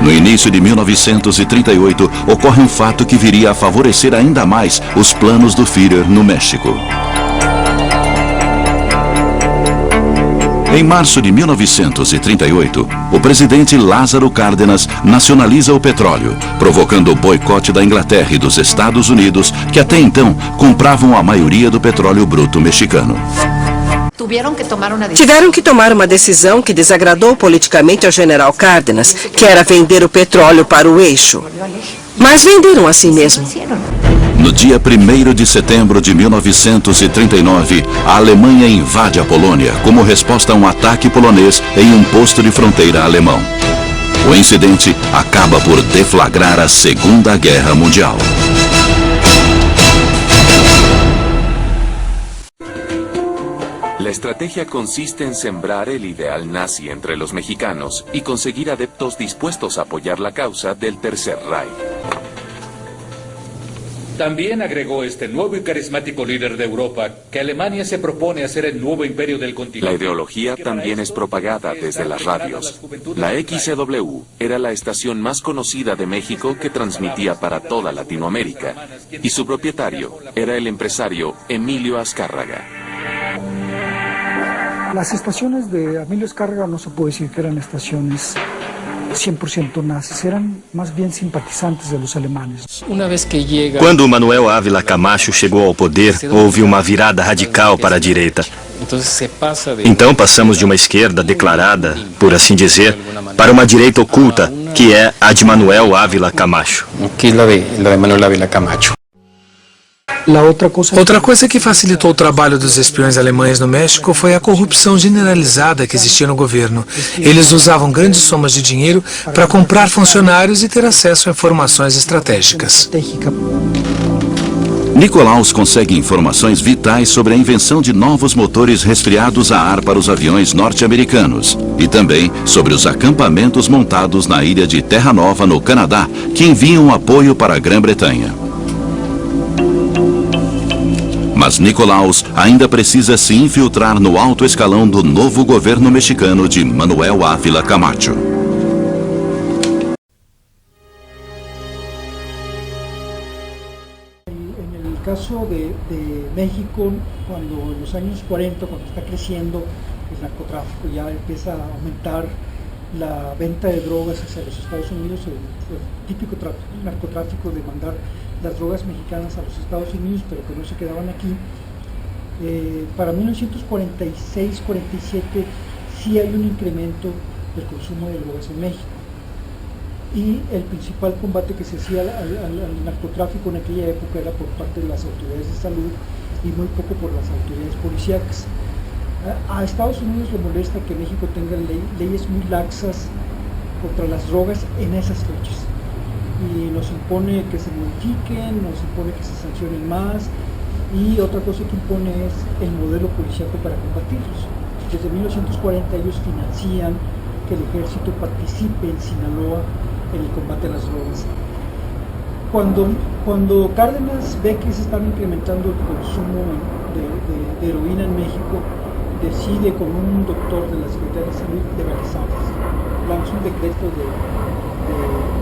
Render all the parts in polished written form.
No início de 1938, ocorre um fato que viria a favorecer ainda mais os planos do Führer no México. Em março de 1938, o presidente Lázaro Cárdenas nacionaliza o petróleo, provocando o boicote da Inglaterra e dos Estados Unidos, que até então compravam a maioria do petróleo bruto mexicano. Tiveram que tomar uma decisão que desagradou politicamente ao general Cárdenas, que era vender o petróleo para o eixo. Mas venderam assim mesmo. No dia 1º de setembro de 1939, a Alemanha invade a Polônia como resposta a um ataque polonês em um posto de fronteira alemão. O incidente acaba por deflagrar a Segunda Guerra Mundial. La estrategia consiste en sembrar el ideal nazi entre los mexicanos y conseguir adeptos dispuestos a apoyar la causa del Tercer Reich. También agregó este nuevo y carismático líder de Europa que Alemania se propone hacer el nuevo imperio del continente. La ideología también es propagada desde las radios. La XCW era la estación más conocida de México que transmitía para toda Latinoamérica, y su propietario era el empresario Emilio Azcárraga. Las estaciones de Emilio Azcárraga no se puede decir que eran estaciones 100% nazis, eran más bien simpatizantes de los alemanes. Quando Manuel Ávila Camacho chegou ao poder, houve uma virada radical para a direita. Então passamos de uma esquerda declarada, por assim dizer, para uma direita oculta, que é a de Manuel Ávila Camacho. Outra coisa que facilitou o trabalho dos espiões alemães no México foi a corrupção generalizada que existia no governo. Eles usavam grandes somas de dinheiro para comprar funcionários e ter acesso a informações estratégicas. Nicolaus consegue informações vitais sobre a invenção de novos motores resfriados a ar para os aviões norte-americanos e também sobre os acampamentos montados na ilha de Terra Nova, no Canadá, que enviam apoio para a Grã-Bretanha. Mas Nicolaus ainda precisa se infiltrar no alto escalão do novo governo mexicano de Manuel Ávila Camacho. En el caso de México, cuando en los años 40, cuando está creciendo el narcotráfico, ya empieza a aumentar la venta de drogas hacia los Estados Unidos, el típico narcotráfico de mandar las drogas mexicanas a los Estados Unidos, pero que no se quedaban aquí. Para 1946-47 sí hay un incremento del consumo de drogas en México. Y el principal combate que se hacía al narcotráfico en aquella época era por parte de las autoridades de salud y muy poco por las autoridades policíacas. A Estados Unidos le molesta que México tenga leyes muy laxas contra las drogas en esas fechas. Y nos impone que se modifiquen, nos impone que se sancionen más, y otra cosa que impone es el modelo policíaco para combatirlos. Desde 1940 ellos financian que el ejército participe en Sinaloa en el combate a las drogas. Cuando Cárdenas ve que se están incrementando el consumo de heroína en México, decide con un doctor de la Secretaría de Salud legalizarlas. Lanza un decreto de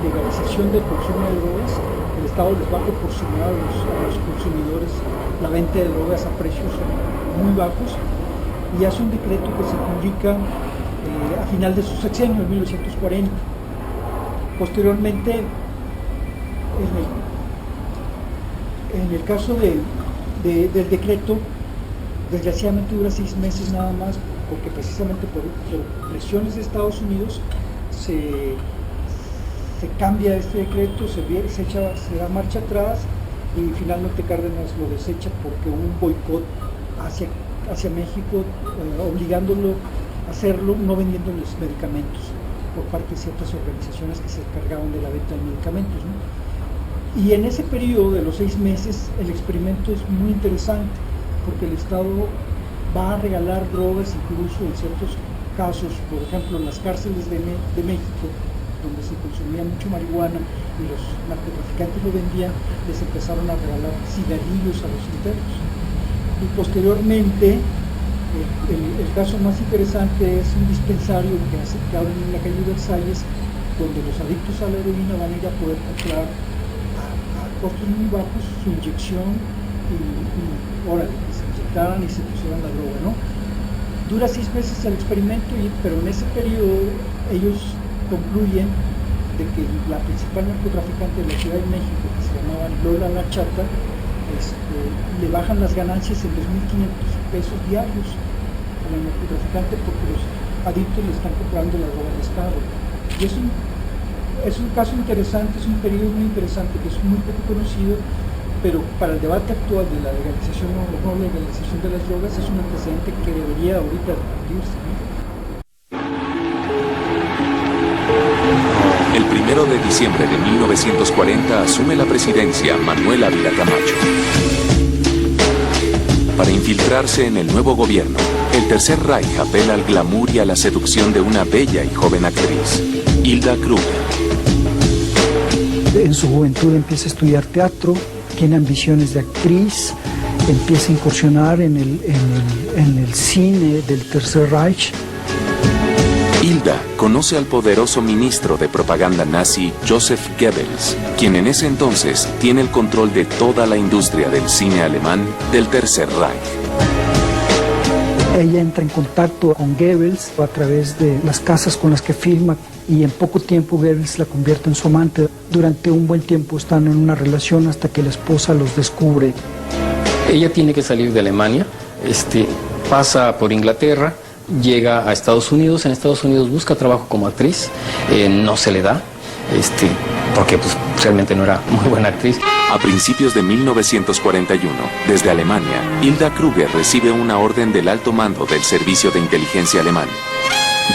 legalización del consumo de drogas. El Estado les va a proporcionar a los consumidores la venta de drogas a precios muy bajos, y hace un decreto que se publica a final de su sexenio, en 1940. Posteriormente, en el caso del decreto, desgraciadamente dura 6 meses nada más, porque precisamente por presiones de Estados Unidos se cambia este decreto, se da marcha atrás, y finalmente Cárdenas lo desecha porque hubo un boicot hacia México, obligándolo a hacerlo, no vendiendo los medicamentos por parte de ciertas organizaciones que se encargaban de la venta de medicamentos, ¿no? Y en ese periodo de los 6 meses el experimento es muy interesante, porque el Estado va a regalar drogas incluso en ciertos casos. Por ejemplo, en las cárceles de México, donde se consumía mucho marihuana y los narcotraficantes lo vendían, les empezaron a regalar cigarrillos a los internos. Y posteriormente, el caso más interesante es un dispensario que abren en la calle Versalles, donde los adictos a la heroína van a ir a poder comprar a costos muy bajos su inyección y órale, que se inyectaran y se pusieran la droga, ¿no? Dura 6 meses el experimento, pero en ese periodo ellos concluyen de que la principal narcotraficante de la Ciudad de México, que se llamaba Lola La Chata, le bajan las ganancias en 2.500 pesos diarios a la narcotraficante porque los adictos le están comprando la droga al Estado. Y es un caso interesante, es un periodo muy interesante que es muy poco conocido, pero para el debate actual de la legalización o no legalización de las drogas es un antecedente que debería ahorita cumplirse, ¿no? El 1 de diciembre de 1940 asume la presidencia Manuel Ávila Camacho. Para infiltrarse en el nuevo gobierno, el Tercer Reich apela al glamour y a la seducción de una bella y joven actriz, Hilda Kruger. En su juventud empieza a estudiar teatro, tiene ambiciones de actriz, empieza a incursionar en el cine del Tercer Reich. Hilda conoce al poderoso ministro de propaganda nazi Joseph Goebbels, quien en ese entonces tiene el control de toda la industria del cine alemán del Tercer Reich. Ella entra en contacto con Goebbels a través de las casas con las que filma y en poco tiempo Goebbels la convierte en su amante. Durante un buen tiempo están en una relación hasta que la esposa los descubre. Ella tiene que salir de Alemania, pasa por Inglaterra, llega a Estados Unidos, en Estados Unidos busca trabajo como actriz, no se le da, porque pues, realmente no era muy buena actriz. A principios de 1941, desde Alemania, Hilda Kruger recibe una orden del alto mando del Servicio de Inteligencia alemán.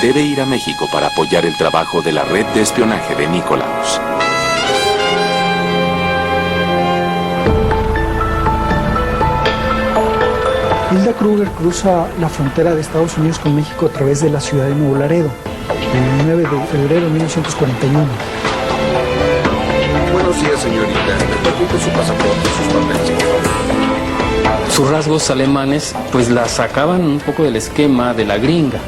Debe ir a México para apoyar el trabajo de la red de espionaje de Nikolaus. Hilda Kruger cruza la frontera de Estados Unidos con México a través de la ciudad de Nuevo Laredo, el 9 de febrero de 1941. Buenos días, señorita. ¿Me permite su pasaporte, sus papeles, por favor? Sus rasgos alemanes, pues la sacaban un poco del esquema de la gringa.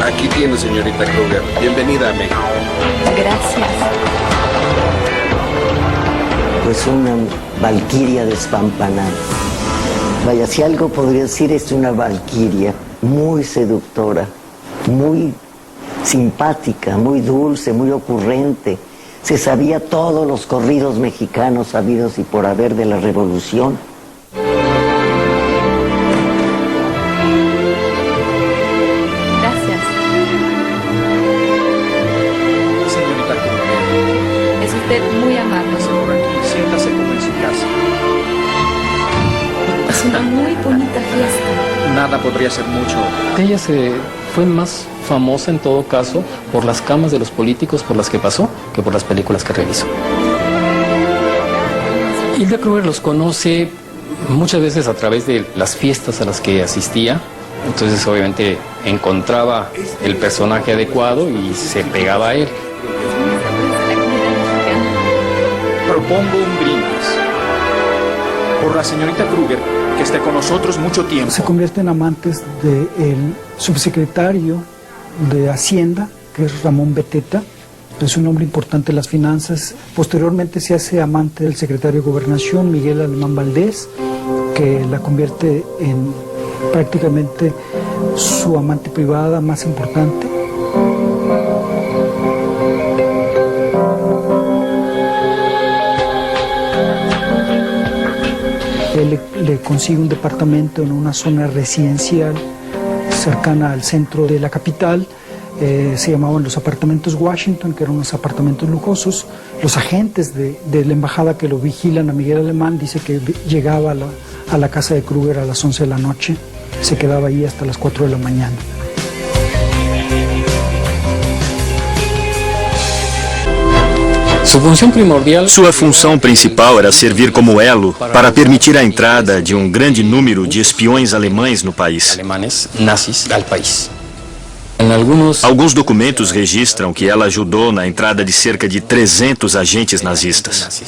Aquí tiene, señorita Kruger. Bienvenida a México. Gracias. Pues una valquiria despampanada. Vaya, si algo podría decir, es una valquiria muy seductora, muy simpática, muy dulce, muy ocurrente. Se sabía todos los corridos mexicanos sabidos y por haber de la Revolución. Gracias. Señorita Kruger. Es usted muy amable. Por aquí, siéntase como en su casa. Es una muy bonita fiesta. Nada podría ser mucho. Ella fue más famosa en todo caso por las camas de los políticos por las que pasó que por las películas que realizó. Hilda Kruger los conoce muchas veces a través de las fiestas a las que asistía, entonces obviamente encontraba el personaje adecuado y se pegaba a él. Propongo un brindis por la señorita Kruger, que esté con nosotros mucho tiempo. Se convierte en amantes del subsecretario de Hacienda, que es Ramón Beteta. Es un hombre importante en las finanzas. Posteriormente se hace amante del secretario de Gobernación, Miguel Alemán Valdés, que la convierte en prácticamente su amante privada más importante. Él le consigue un departamento en una zona residencial cercana al centro de la capital. Se llamaban los apartamentos Washington, que eran unos apartamentos lujosos. Los agentes de la embajada que lo vigilan a Miguel Alemán dice que llegaba a la casa de Kruger a las 11 de la noche, se quedaba ahí hasta las 4 de la mañana. Sua função principal era servir como elo para permitir a entrada de um grande número de espiões alemães no país. Alemanes nazis al país. Alguns documentos registram que ela ajudou na entrada de cerca de 300 agentes nazistas.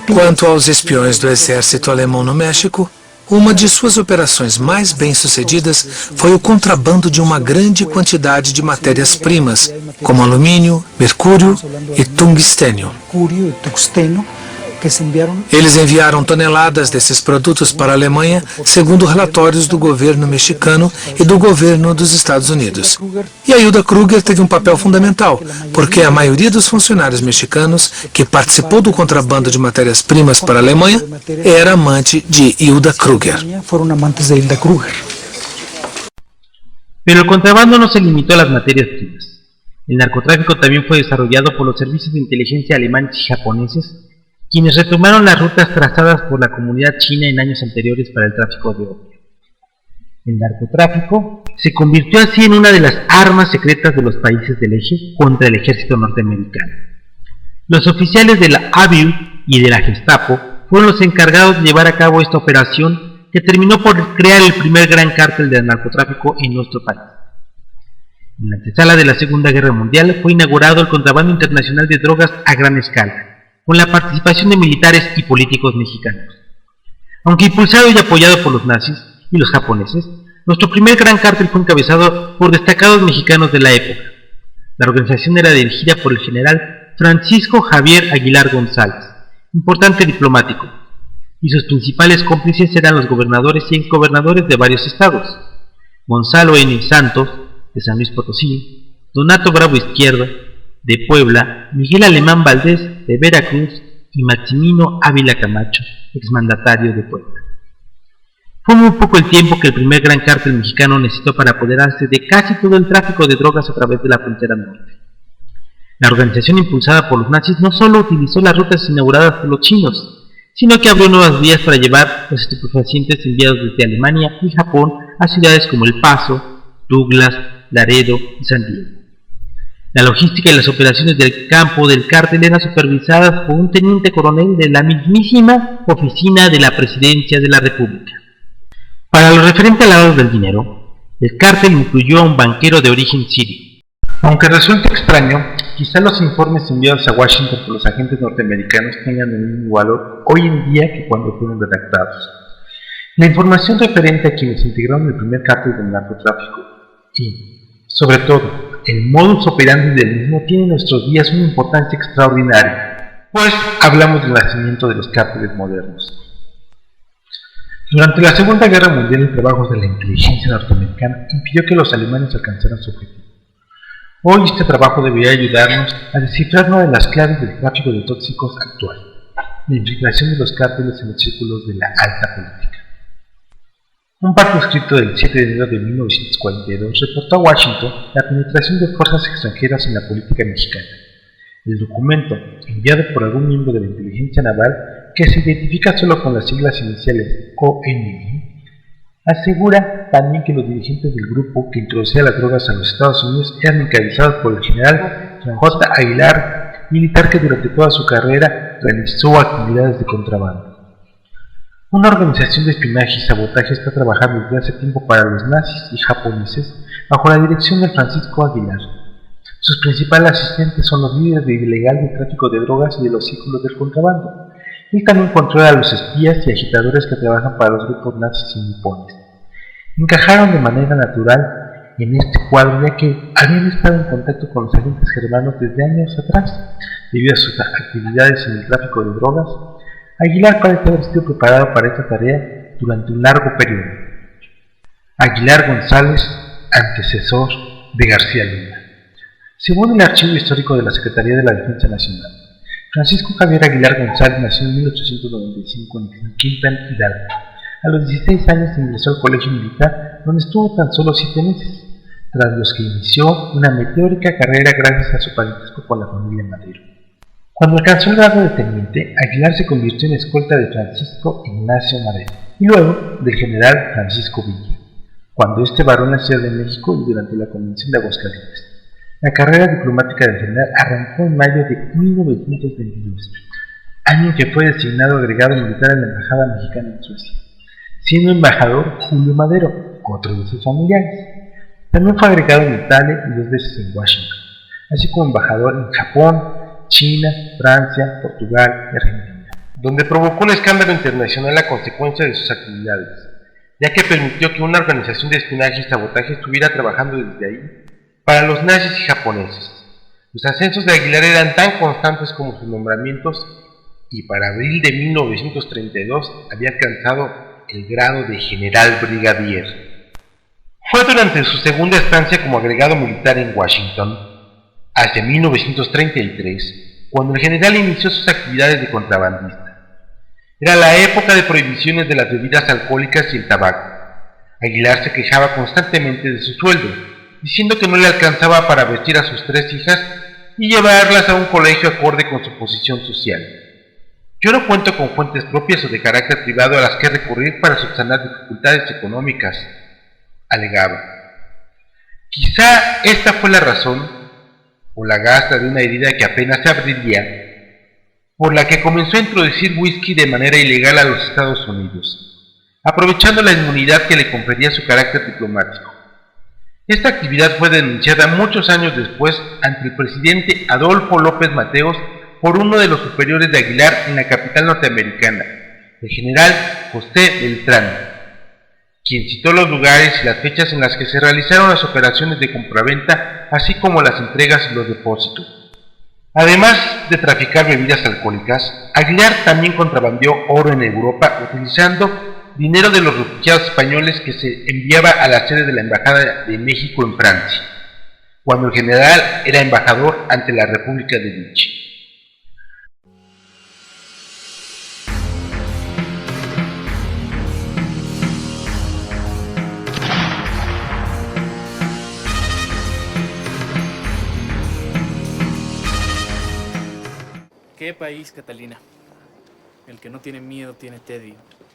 Quanto aos espiões do exército alemão no México, uma de suas operações mais bem-sucedidas foi o contrabando de uma grande quantidade de matérias-primas, como alumínio, mercúrio e tungstênio. Eles enviaram toneladas desses produtos para a Alemanha, segundo relatórios do governo mexicano e do governo dos Estados Unidos. E a Hilda Kruger teve um papel fundamental, porque a maioria dos funcionários mexicanos que participou do contrabando de matérias-primas para a Alemanha era amante de Hilda Kruger. Pero el contrabando no se limitó a las materias primas. El narcotráfico también fue desarrollado por los servicios de inteligencia alemanes y japoneses, quienes retomaron las rutas trazadas por la comunidad china en años anteriores para el tráfico de opio. El narcotráfico se convirtió así en una de las armas secretas de los países del eje contra el ejército norteamericano. Los oficiales de la ABU y de la Gestapo fueron los encargados de llevar a cabo esta operación que terminó por crear el primer gran cártel del narcotráfico en nuestro país. En la antesala de la Segunda Guerra Mundial fue inaugurado el contrabando internacional de drogas a gran escala, con la participación de militares y políticos mexicanos. Aunque impulsado y apoyado por los nazis y los japoneses, nuestro primer gran cártel fue encabezado por destacados mexicanos de la época. La organización era dirigida por el general Francisco Javier Aguilar González, importante diplomático, y sus principales cómplices eran los gobernadores y exgobernadores de varios estados: Gonzalo N. Santos, de San Luis Potosí; Donato Bravo Izquierdo, de Puebla; Miguel Alemán Valdés, de Veracruz; y Maximino Ávila Camacho, exmandatario de Puebla. Fue muy poco el tiempo que el primer gran cártel mexicano necesitó para apoderarse de casi todo el tráfico de drogas a través de la frontera norte. La organización impulsada por los nazis no solo utilizó las rutas inauguradas por los chinos, sino que abrió nuevas vías para llevar los estupefacientes enviados desde Alemania y Japón a ciudades como El Paso, Douglas, Laredo y San Diego. La logística y las operaciones del campo del cártel eran supervisadas por un teniente coronel de la mismísima oficina de la Presidencia de la República. Para lo referente al lado del dinero, el cártel incluyó a un banquero de origen sirio. Aunque resulte extraño, quizá los informes enviados a Washington por los agentes norteamericanos tengan el mismo valor hoy en día que cuando fueron redactados. La información referente a quienes integraron el primer cártel del narcotráfico y, sobre todo, el modus operandi del mismo tiene en nuestros días una importancia extraordinaria, pues hablamos del nacimiento de los cárteles modernos. Durante la Segunda Guerra Mundial, el trabajo de la inteligencia norteamericana impidió que los alemanes alcanzaran su objetivo. Hoy este trabajo debería ayudarnos a descifrar una de las claves del tráfico de tóxicos actual: la infiltración de los cárteles en los círculos de la alta política. Un pacto escrito del 7 de enero de 1942 reportó a Washington la penetración de fuerzas extranjeras en la política mexicana. El documento, enviado por algún miembro de la inteligencia naval, que se identifica solo con las siglas iniciales ONI, asegura también que los dirigentes del grupo que introducía las drogas a los Estados Unidos eran encabezados por el general J. Aguilar, militar que durante toda su carrera realizó actividades de contrabando. Una organización de espionaje y sabotaje está trabajando desde hace tiempo para los nazis y japoneses bajo la dirección de Francisco Aguilar. Sus principales asistentes son los líderes de ilegal de tráfico de drogas y de los círculos del contrabando. Él también controla a los espías y agitadores que trabajan para los grupos nazis y nipones. Encajaron de manera natural en este cuadro, ya que habían estado en contacto con los agentes germanos desde años atrás. Debido a sus actividades en el tráfico de drogas, Aguilar parece haber sido preparado para esta tarea durante un largo periodo. Aguilar González, antecesor de García Luna. Según el Archivo Histórico de la Secretaría de la Defensa Nacional, Francisco Javier Aguilar González nació en 1895 en Quintan, Hidalgo. A los 16 años ingresó al colegio militar, donde estuvo tan solo 7 meses, tras los que inició una meteórica carrera gracias a su parentesco con la familia Madero. Cuando alcanzó el grado de teniente, Aguilar se convirtió en escolta de Francisco Ignacio Madero y luego del general Francisco Villa, cuando este varó en la Ciudad de México y durante la Convención de Aguascalientes. La carrera diplomática del general arrancó en mayo de 1922, año en que fue designado agregado militar en la Embajada Mexicana en Suecia, siendo embajador Julio Madero, otro de sus familiares. También fue agregado en Italia y 2 veces en Washington, así como embajador en Japón, China, Francia, Portugal y Argentina, donde provocó un escándalo internacional a consecuencia de sus actividades, ya que permitió que una organización de espionaje y sabotaje estuviera trabajando desde ahí para los nazis y japoneses. Los ascensos de Aguilar eran tan constantes como sus nombramientos y para abril de 1932 había alcanzado el grado de general brigadier. Fue durante su segunda estancia como agregado militar en Washington, hacia 1933, cuando el general inició sus actividades de contrabandista. Era la época de prohibiciones de las bebidas alcohólicas y el tabaco. Aguilar se quejaba constantemente de su sueldo, diciendo que no le alcanzaba para vestir a sus 3 hijas y llevarlas a un colegio acorde con su posición social. Yo no cuento con fuentes propias o de carácter privado a las que recurrir para subsanar dificultades económicas, alegaba. Quizá esta fue la razón, o la gasta de una herida que apenas se abriría, por la que comenzó a introducir whisky de manera ilegal a los Estados Unidos, aprovechando la inmunidad que le confería su carácter diplomático. Esta actividad fue denunciada muchos años después ante el presidente Adolfo López Mateos por uno de los superiores de Aguilar en la capital norteamericana, el general José Beltrán, quien citó los lugares y las fechas en las que se realizaron las operaciones de compraventa, así como las entregas y los depósitos. Además de traficar bebidas alcohólicas, Aguilar también contrabandeó oro en Europa utilizando dinero de los refugiados españoles que se enviaba a la sede de la Embajada de México en Francia, cuando el general era embajador ante la República de Vichy. ¿Qué país, Catalina? El que no tiene miedo tiene tedio.